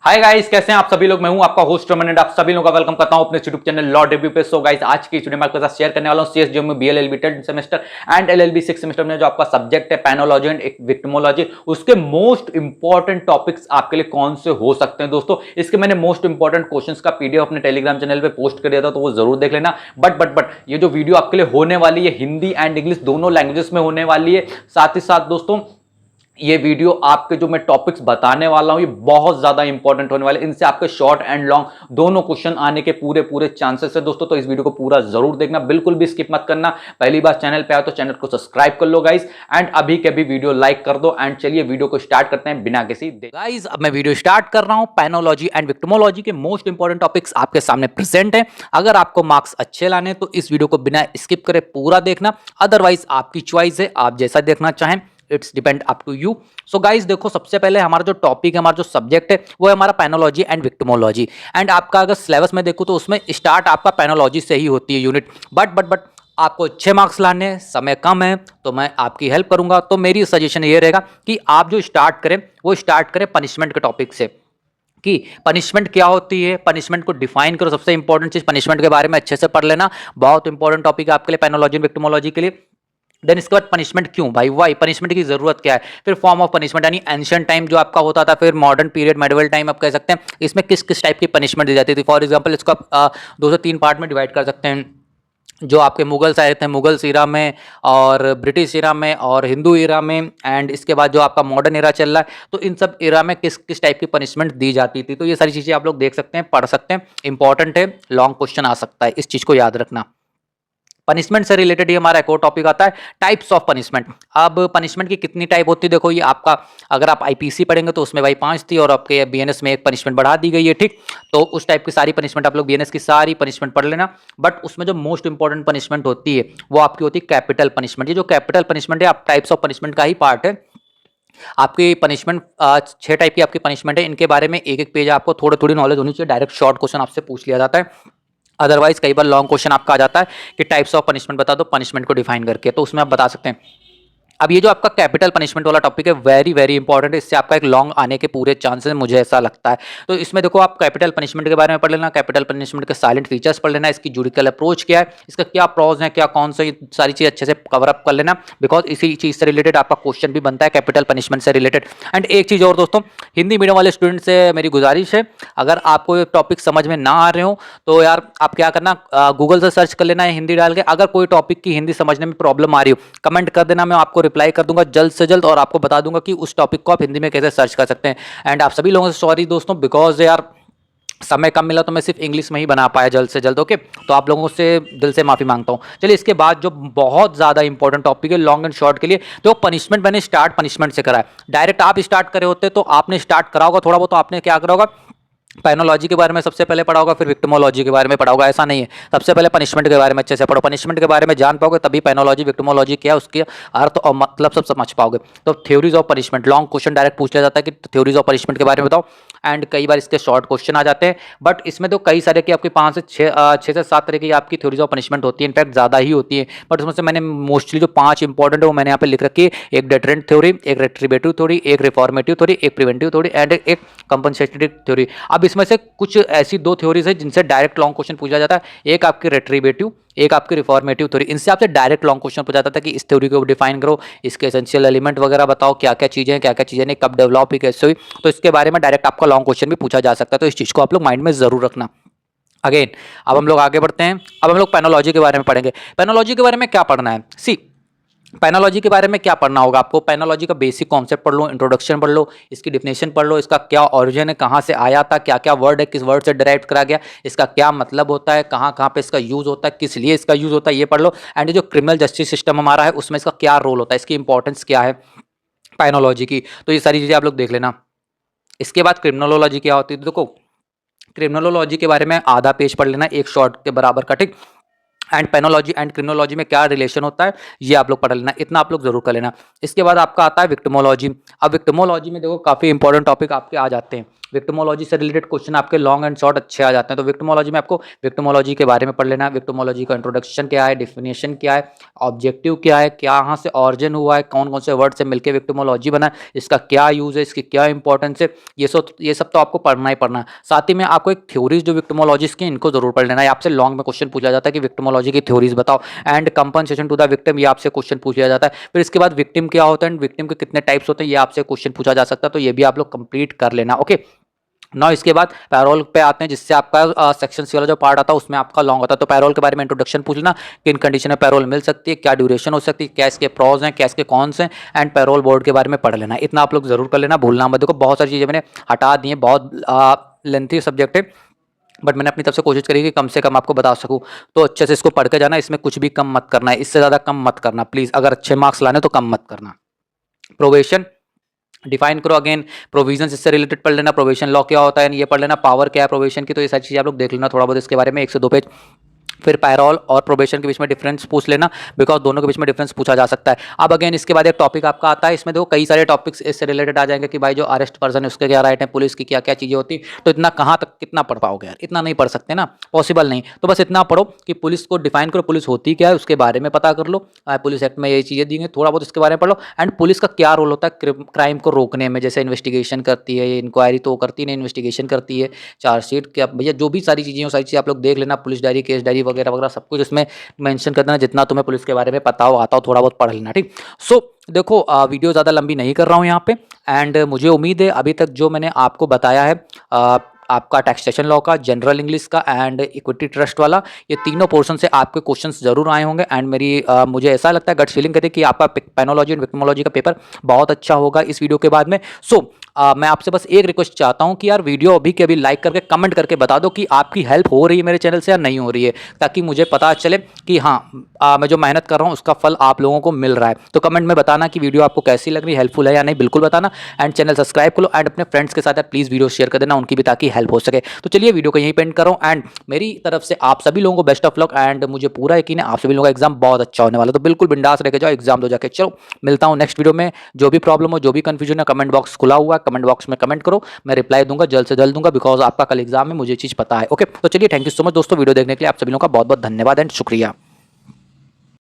Hi guys, कैसे हैं आप सभी लोग। मैं हूं आपका होस्ट रमन एंड आप सभी लोगों का वेलकम करता हूं अपने यूट्यूब चैनल लॉ डेब्यू पे। सो गाइस, आज की वीडियो में आपके साथ शेयर करने वाला हूं सीएसजीएम में BLLB 10th semester and LLB 6th semester में जो आपका सब्जेक्ट है पैनोलॉजी एंड विक्टिमोलॉजी, उसके मोस्ट इंपॉर्टेंट टॉपिक्स आपके लिए कौन से हो सकते हैं। दोस्तों, इसके मैंने मोस्ट इंपॉर्टेंट क्वेश्चंस का पीडीएफ अपने टेलीग्राम चैनल पे पोस्ट कर दिया था, तो वो जरूर देख लेना। बट ये जो वीडियो आपके लिए होने वाली है हिंदी एंड इंग्लिश दोनों लैंग्वेजेस में होने वाली है। साथ ही साथ दोस्तों, ये वीडियो आपके जो मैं टॉपिक्स बताने वाला हूं ये बहुत ज्यादा इंपॉर्टेंट होने वाले, इनसे आपके शॉर्ट एंड लॉन्ग दोनों क्वेश्चन आने के पूरे चांसेस है दोस्तों। तो इस वीडियो को पूरा जरूर देखना, बिल्कुल भी स्किप मत करना। पहली बार चैनल पे आए तो चैनल को सब्सक्राइब कर लो गाइस, एंड अभी के भी वीडियो लाइक कर दो। एंड चलिए वीडियो को स्टार्ट करते हैं बिना किसी गाइस। अब मैं वीडियो स्टार्ट कर रहा हूं। पैनोलॉजी एंड विक्टिमोलॉजी के मोस्ट इंपॉर्टेंट टॉपिक्स आपके सामने प्रेजेंट है। अगर आपको मार्क्स अच्छे लाने तो इस वीडियो को बिना स्किप करे पूरा देखना, अदरवाइज आपकी चॉइस है, आप जैसा देखना चाहें, it's depend up to you. So guys देखो, सबसे पहले हमारा जो टॉपिक है, हमारा जो सब्जेक्ट है वो है हमारा पैनोलॉजी एंड विक्टिमोलॉजी। एंड आपका अगर सिलेबस में देखो तो उसमें स्टार्ट आपका पैनोलॉजी से ही होती है यूनिट। बट आपको अच्छे मार्क्स लाने हैं, समय कम है, तो मैं आपकी हेल्प करूंगा। तो मेरी सजेशन ये रहेगा कि आप जो स्टार्ट करें वो स्टार्ट करें पनिशमेंट के टॉपिक से, कि पनिशमेंट क्या होती है, पनिशमेंट को डिफाइन करो। सबसे इंपॉर्टेंट चीज पनिशमेंट के बारे में अच्छे से पढ़ लेना, बहुत इंपॉर्टेंट टॉपिक है आपके लिए पैनोलॉजी एंड विक्टिमोलॉजी के लिए। देन इसके बाद पनिशमेंट क्यों भाई, वाई पनिशमेंट की जरूरत क्या है, फिर फॉर्म ऑफ पनिशमेंट यानी एंशिएंट टाइम जो आपका होता था, फिर मॉडर्न पीरियड मेडिवल टाइम आप कह सकते हैं, इसमें किस किस टाइप की पनिशमेंट दी जाती थी। फॉर एग्जांपल इसको आप 2 से 3 पार्ट में डिवाइड कर सकते हैं। जो आपके मुगल्स आए थे, मुगल्स इरा में और ब्रिटिश इरा में और हिंदू इरा में, एंड इसके बाद जो आपका मॉडर्न इरा चल रहा है, तो इन सब इरा में किस किस टाइप की पनिशमेंट दी जाती थी। तो ये सारी चीज़ें आप लोग देख सकते हैं, पढ़ सकते हैं, इंपॉर्टेंट है, लॉन्ग क्वेश्चन आ सकता है, इस चीज़ को याद रखना। पनिशमेंट से रिलेटेड ही हमारा एक और टॉपिक आता है, टाइप्स ऑफ पनिशमेंट। अब पनिशमेंट की कितनी टाइप होती है, देखो ये आपका, अगर आप आईपीसी पढ़ेंगे तो उसमें भाई 5 थी, और आपके बीएनएस में एक पनिशमेंट बढ़ा दी गई है, ठीक। तो उस टाइप की सारी पनिशमेंट आप लोग बीएनएस की सारी पनिशमेंट पढ़ लेना। बट उसमें जो मोस्ट इंपॉर्टेंट पनिशमेंट होती है वो आपकी होती है कैपिटल पनिशमेंट। ये जो कैपिटल पनिशमेंट है आप टाइप्स ऑफ पनिशमेंट का ही पार्ट है। आपकी पनिशमेंट 6 टाइप की आपकी पनिशमेंट है, इनके बारे में एक एक पेज आपको थोड़ी थोड़ी नॉलेज होनी चाहिए। डायरेक्ट शॉर्ट क्वेश्चन आपसे पूछ लिया जाता है, अदरवाइज कई बार लॉन्ग क्वेश्चन आपका आ जाता है कि टाइप्स ऑफ पनिशमेंट बता दो, पनिशमेंट को डिफाइन करके, तो उसमें आप बता सकते हैं। अब ये जो आपका कैपिटल पनिशमेंट वाला टॉपिक है वेरी वेरी इंपॉर्टेंट है, इससे आपका एक लॉन्ग आने के पूरे चांसेस मुझे ऐसा लगता है। तो इसमें देखो आप कैपिटल पनिशमेंट के बारे में पढ़ लेना, कैपिटल पनिशमेंट के साइलेंट फीचर्स पढ़ लेना, इसकी जुडिकल अप्रोच क्या है, इसका क्या प्रॉज है, क्या कौन सा, ये सारी चीज अच्छे से कवर अप कर लेना, बिकॉज इसी चीज से रिलेटेड आपका क्वेश्चन भी बनता है कैपिटल पनिशमेंट से रिलेटेड। एंड एक चीज और दोस्तों, हिंदी मीडियम वाले स्टूडेंट से मेरी गुजारिश है, अगर आपको ये टॉपिक समझ में ना आ रहे हो तो यार आप क्या करना, गूगल से सर्च कर लेना है हिंदी डाल के। अगर कोई टॉपिक की हिंदी समझने में प्रॉब्लम आ रही हो, कमेंट कर देना, मैं आपको रिप्लाई कर दूंगा जल्द से जल्द, और आपको बता दूंगा कि उस टॉपिक को आप हिंदी में कैसे सर्च कर सकते हैं। एंड आप सभी लोगों से सॉरी दोस्तों, बिकॉज यार समय कम मिला तो मैं सिर्फ इंग्लिश में ही बना पाया जल्द से जल्द, ओके। तो आप लोगों से दिल से माफी मांगता हूं। चलिए, इसके बाद जो बहुत ज्यादा इंपॉर्टेंट टॉपिक है लॉन्ग एंड शॉर्ट के लिए, तो पनिशमेंट मैंने स्टार्ट पनिशमेंट से करा है। डायरेक्ट आप स्टार्ट करे होते तो आपने स्टार्ट करा होगा थोड़ा बहुत, तो आपने क्या करा होगा, पैनोलॉजी के बारे में सबसे पहले पढ़ा होगा, फिर विक्टिमोलॉजी के बारे में पढ़ा होगा। ऐसा नहीं है, सबसे पहले पनिशमेंट के बारे में अच्छे से पढ़ो, पनिशमेंट के बारे में जान पाओगे तभी पैनोलॉजी विक्टिमोलॉजी क्या है उसके अर्थ और मतलब सब समझ पाओगे। तो theories of punishment, long question direct पूछ लिया जाता है कि थ्योरीज ऑफ पनिशमेंट के बारे में बताओ, एंड कई बार इसके शॉर्ट क्वेश्चन आ जाते हैं। बट इसमें तो कई सारे की आपकी 5 से 6 से 7 तरह की आपकी थ्योरीज ऑफ पनिशमेंट होती है, इनफैक्ट ज़्यादा ही होती है। बट उसमें से मैंने मोस्टली जो 5 इंपॉर्टेंट है वो मैंने यहाँ पे लिख रखी है, एक डेटरेंट थ्योरी, एक रेट्रीब्यूटिव थ्योरी, एक रिफॉर्मेटिव थ्योरी, एक प्रिवेंटिव थ्योरी एंड एक कंपनसेटरी थ्योरी। अब इसमें से कुछ ऐसी 2 थ्योरीज है जिनसे डायरेक्ट लॉन्ग क्वेश्चन पूछा जाता है, एक आपकी रेट्रीब्यूटिव, एक आपकी रिफॉर्मेटिव थ्योरी। इनसे आपसे डायरेक्ट लॉन्ग क्वेश्चन पूछा जाता है कि इस थ्योरी को डिफाइन करो, इसके एसेंशियल एलिमेंट वगैरह बताओ, क्या क्या चीजें हैं, क्या क्या चीजें नहीं, कब डेवलप हुई, कैसे हुई। तो इसके बारे में डायरेक्ट आपका लॉन्ग क्वेश्चन भी पूछा जा सकता है, तो इस चीज को आप लोग माइंड में जरूर रखना। अगेन, अब हम लोग आगे बढ़ते हैं। अब हम लोग पैनोलॉजी के बारे में पढ़ेंगे। पैनोलॉजी के बारे में क्या पढ़ना है, सी पैनोलॉजी के बारे में क्या पढ़ना होगा आपको, पैनोलॉजी का बेसिक कॉन्सेप्ट पढ़ लो, इंट्रोडक्शन पढ़ लो, इसकी डिफिनेशन पढ़ लो, इसका क्या ओरिजिन है, कहाँ से आया था, क्या क्या वर्ड है, किस वर्ड से डिराइव करा गया, इसका क्या मतलब होता है, कहाँ कहाँ पे इसका यूज होता है, किस लिए इसका यूज होता है, ये पढ़ लो। एंड जो क्रिमिनल जस्टिस सिस्टम हमारा है उसमें इसका क्या रोल होता है, इसकी इंपॉर्टेंस क्या है पैनोलॉजी की, तो ये सारी चीजें आप लोग देख लेना। इसके बाद क्रिमिनोलॉजी क्या होती है, देखो क्रिमिनोलॉजी के बारे में आधा पेज पढ़ लेना, एक शॉर्ट के बराबर का, ठीक। एंड पेनोलॉजी एंड क्रिमिनोलॉजी में क्या रिलेशन होता है ये आप लोग पढ़ लेना, इतना आप लोग जरूर कर लेना। इसके बाद आपका आता है विक्टिमोलॉजी। अब विक्टिमोलॉजी में देखो काफी इंपॉर्टेंट टॉपिक आपके आ जाते हैं। विक्टिमोलॉजी से रिलेटेड क्वेश्चन आपके लॉन्ग एंड शॉर्ट अच्छे आ जाते हैं। तो विक्टिमोलॉजी में आपको विक्टिमोलॉजी के बारे में पढ़ लेना है। विक्टिमोलॉजी का इंट्रोडक्शन क्या है, डेफिनेशन क्या है, ऑब्जेक्टिव क्या है, क्या यहाँ से ऑरिजिन हुआ है, कौन कौन से वर्ड से मिलकर विक्टिमोलॉजी बना है, इसका क्या यूज है, इसकी क्या इंपॉर्टेंस है, ये सब तो आपको पढ़ना ही पढ़ना है। साथ ही में आपको एक थ्योरीज जो विक्टिमोलॉजिस्ट की, इनको जरूर पढ़ लेना है। आपसे लॉन्ग में क्वेश्चन पूछा जाता है कि विक्टिमोलॉजी की थ्योरीज बताओ, and compensation to the victim, ये आपसे क्वेश्चन पूछा जाता है। फिर इसके बाद विक्टिम क्या होता है, विक्टिम के कितने टाइप्स होते हैं, ये आपसे क्वेश्चन पूछा जा सकता है। तो ये भी आप लोग कंप्लीट कर लेना। ओके, नौ इसके बाद पैरोल पे आते हैं, जिससे आपका सेक्शन सी वाला जो पार्ट आता है उसमें आपका लॉन्ग होता है। तो पैरोल के बारे में इंट्रोडक्शन पूछ लेना, किन कंडीशन में पैरोल मिल सकती है, क्या ड्यूरेशन हो सकती है, क्या इसके प्रॉज हैं, क्या इसके कॉन्स हैं, एंड पैरोल बोर्ड के बारे में पढ़ लेना। इतना आप लोग जरूर कर लेना, भूलना मत। देखो बहुत सारी चीज़ें मैंने हटा दी हैं, बहुत लेंथी सब्जेक्ट है, बट मैंने अपनी तरफ से कोशिश करी कि कम से कम आपको बता सकूं। तो अच्छे से इसको पढ़ के जाना, इसमें कुछ भी कम मत करना है, इससे ज़्यादा कम मत करना प्लीज़। अगर अच्छे मार्क्स लाने तो कम मत करना। प्रोबेशन डिफाइन करो, अगेन प्रोविजन इससे रिलेटेड पढ़ लेना। प्रोबेशन लॉ क्या होता है ये पढ़ लेना, पावर क्या है प्रोबेशन की, तो ये सारी चीज़ें आप लोग देख लेना थोड़ा बहुत इसके बारे में, 1 से 2 पेज। फिर पैरोल और प्रोबेशन के बीच में डिफरेंस पूछ लेना, बिकॉज दोनों के बीच में डिफरेंस पूछा जा सकता है। अब अगेन इसके बाद एक टॉपिक आपका आता है, इसमें देखो कई सारे टॉपिक्स इससे रिलेटेड आ जाएंगे कि भाई जो अरेस्ट पर्सन है उसके क्या राइट है, पुलिस की क्या क्या चीज़ें होती है। तो इतना कहाँ तक कितना पढ़ पाओगे यार, इतना नहीं पढ़ सकते ना, पॉसिबल नहीं। तो बस इतना पढ़ो कि पुलिस को डिफाइन करो, पुलिस होती क्या है उसके बारे में पता कर लो, पुलिस एक्ट में ये चीज़ें दी हैं, थोड़ा बहुत इसके बारे में पढ़ लो। एंड पुलिस का क्या रोल होता है क्राइम को रोकने में, जैसे इन्वेस्टिगेशन करती है, इंक्वायरी तो करती नहीं, इन्वेस्टिगेशन करती है, चार्जशीट क्या भैया, जो भी सारी चीज़ें सारी चीज़ें आप लोग देख लेना, पुलिस डायरी, केस डायरी वगैरह वगैरह सब कुछ में मेंशन कर देना, जितना तुम्हें पुलिस के बारे में पता हो आता हो थोड़ा बहुत पढ़ लेना, ठीक। सो देखो वीडियो ज़्यादा लंबी नहीं कर रहा हूँ यहाँ पे, एंड मुझे उम्मीद है अभी तक जो मैंने आपको बताया है, आपका टैक्सेशन लॉ का, जनरल इंग्लिश का एंड इक्विटी ट्रस्ट वाला, ये तीनों पोर्शन से आपके क्वेश्चंस जरूर आए होंगे। एंड मुझे ऐसा लगता है, गट फीलिंग कहती है कि आपका पेनोलॉजी एंड विक्टिमोलॉजी का पेपर बहुत अच्छा होगा इस वीडियो के बाद में। सो मैं आपसे बस एक रिक्वेस्ट चाहता हूं कि यार वीडियो अभी के अभी लाइक करके कमेंट करके बता दो कि आपकी हेल्प हो रही है मेरे चैनल से या नहीं हो रही है, ताकि मुझे पता चले कि हाँ मैं जो मेहनत कर रहा हूँ उसका फल आप लोगों को मिल रहा है। तो कमेंट में बताना कि वीडियो आपको कैसी लग रही है, हेल्पफुल है या नहीं, बिल्कुल बताना। एंड चैनल सब्सक्राइब करो, एंड अपने फ्रेंड्स के साथ प्लीज़ वीडियो शेयर कर देना उनकी भी, ताकि हेल्प हो सके। तो चलिए वीडियो को यहीं पेंड कर रहा हूँ, एंड मेरी तरफ से आप सभी लोगों को बेस्ट ऑफ लक, एंड मुझे पूरा यकीन है आप सभी लोगों का एग्जाम बहुत अच्छा होने वाला है। तो बिल्कुल बिंदास रह जाओ, एग्जाम दो जाके। चलो मिलता हूँ नेक्स्ट वीडियो में। जो भी प्रॉब्लम हो, जो भी कंफ्यूजन है, कमेंट बॉक्स खुला हुआ है, कमेंट बॉक्स में कमेंट करो, मैं रिप्लाई दूंगा, जल्द से जल्द दूंगा, बिकॉज आपका कल एग्जाम है, मुझे चीज़ पता है। ओके, तो चलिए थैंक यू सो मच दोस्तों, वीडियो देखने के लिए आप सभी लोगों का बहुत बहुत धन्यवाद एंड शुक्रिया।